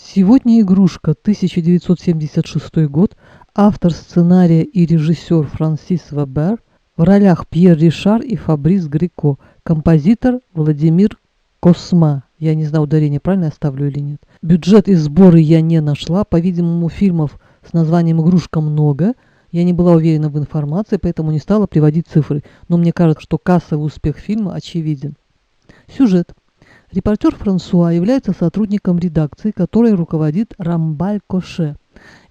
Сегодня игрушка, 1976 год, автор сценария и режиссер Франсис Вебер, в ролях Пьер Ришар и Фабрис Грико, композитор Владимир Косма. Я не знаю, ударение правильно я ставлю или нет. Бюджет и сборы я не нашла, по-видимому, фильмов с названием «Игрушка» много. Я не была уверена в информации, поэтому не стала приводить цифры, но мне кажется, что кассовый успех фильма очевиден. Сюжет. Репортер Франсуа является сотрудником редакции, которой руководит Рамбаль Коше.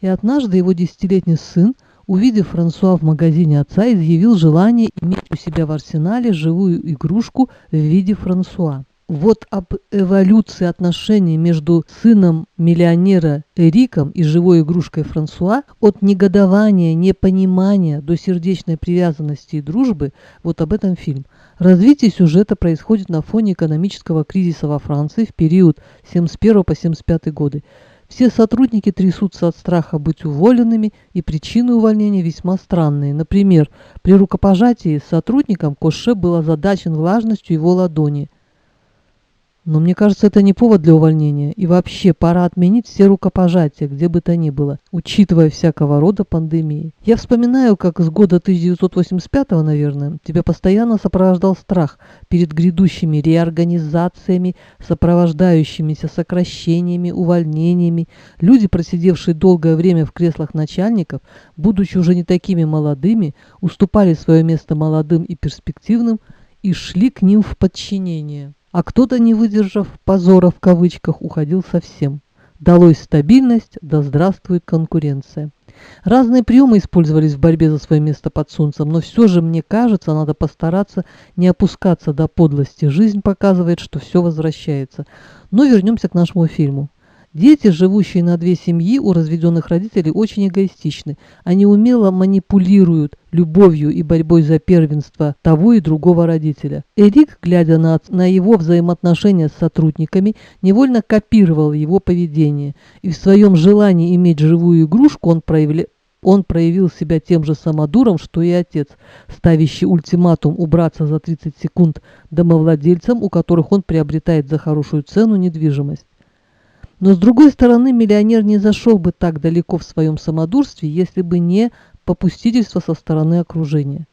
И однажды его 10-летний сын, увидев Франсуа в магазине отца, изъявил желание иметь у себя в арсенале живую игрушку в виде Франсуа. Вот об эволюции отношений между сыном миллионера Эриком и живой игрушкой Франсуа, от негодования, непонимания до сердечной привязанности и дружбы, вот об этом фильм. Развитие сюжета происходит на фоне экономического кризиса во Франции в период с 1971 по 1975 годы. Все сотрудники трясутся от страха быть уволенными, и причины увольнения весьма странные. Например, при рукопожатии с сотрудником Коше был озадачен влажностью его ладони. Но мне кажется, это не повод для увольнения. И вообще, пора отменить все рукопожатия, где бы то ни было, учитывая всякого рода пандемии. Я вспоминаю, как с года 1985, наверное, тебя постоянно сопровождал страх перед грядущими реорганизациями, сопровождающимися сокращениями, увольнениями. Люди, просидевшие долгое время в креслах начальников, будучи уже не такими молодыми, уступали свое место молодым и перспективным и шли к ним в подчинение. А кто-то, не выдержав «позора» в кавычках, уходил совсем. Далось стабильность, да здравствует конкуренция. Разные приемы использовались в борьбе за свое место под солнцем, но все же, мне кажется, надо постараться не опускаться до подлости. Жизнь показывает, что все возвращается. Но вернемся к нашему фильму. Дети, живущие на две семьи у разведенных родителей, очень эгоистичны. Они умело манипулируют любовью и борьбой за первенство того и другого родителя. Эрик, глядя на его взаимоотношения с сотрудниками, невольно копировал его поведение. И в своем желании иметь живую игрушку он проявил себя тем же самодуром, что и отец, ставящий ультиматум убраться за 30 секунд домовладельцам, у которых он приобретает за хорошую цену недвижимость. Но, с другой стороны, миллионер не зашел бы так далеко в своем самодурстве, если бы не попустительство со стороны окружения.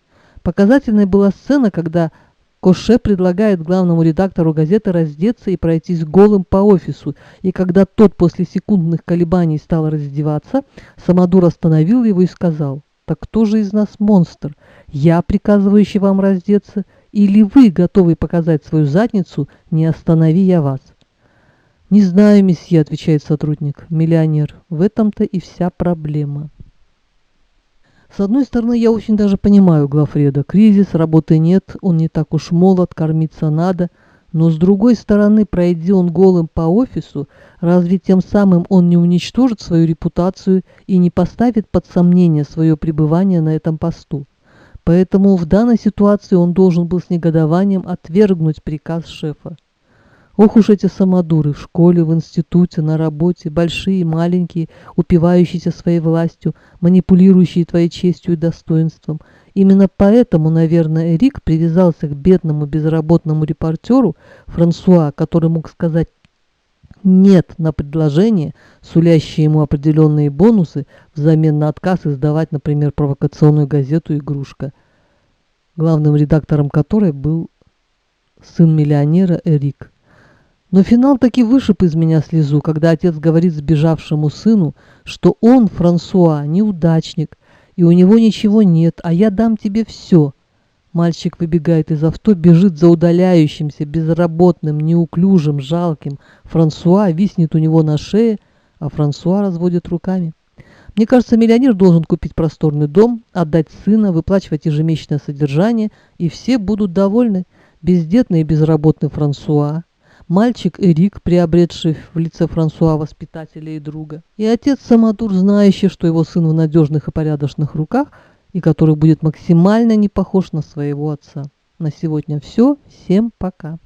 Показательной была сцена, когда Коше предлагает главному редактору газеты раздеться и пройтись голым по офису, и когда тот после секундных колебаний стал раздеваться, самодур остановил его и сказал: «Так кто же из нас монстр? Я, приказывающий вам раздеться, или вы, готовый показать свою задницу, не останови я вас?» «Не знаю, месье», — отвечает сотрудник, миллионер. «В этом-то и вся проблема». С одной стороны, я очень даже понимаю Глафреда. Кризис, работы нет, он не так уж молод, кормиться надо. Но с другой стороны, пройди он голым по офису, разве тем самым он не уничтожит свою репутацию и не поставит под сомнение свое пребывание на этом посту? Поэтому в данной ситуации он должен был с негодованием отвергнуть приказ шефа. Ох уж эти самодуры в школе, в институте, на работе, большие и маленькие, упивающиеся своей властью, манипулирующие твоей честью и достоинством. Именно поэтому, наверное, Эрик привязался к бедному безработному репортеру Франсуа, который мог сказать «нет» на предложение, сулящее ему определенные бонусы, взамен на отказ издавать, например, провокационную газету «Игрушка», главным редактором которой был сын миллионера Эрик. Но финал таки вышиб из меня слезу, когда отец говорит сбежавшему сыну, что он, Франсуа, неудачник, и у него ничего нет, а я дам тебе все. Мальчик выбегает из авто, бежит за удаляющимся, безработным, неуклюжим, жалким. Франсуа виснет у него на шее, а Франсуа разводит руками. Мне кажется, миллионер должен купить просторный дом, отдать сына, выплачивать ежемесячное содержание, и все будут довольны. Бездетный и безработный Франсуа, мальчик Эрик, приобретший в лице Франсуа воспитателя и друга, и отец-самодур, знающий, что его сын в надежных и порядочных руках, и который будет максимально не похож на своего отца. На сегодня все. Всем пока.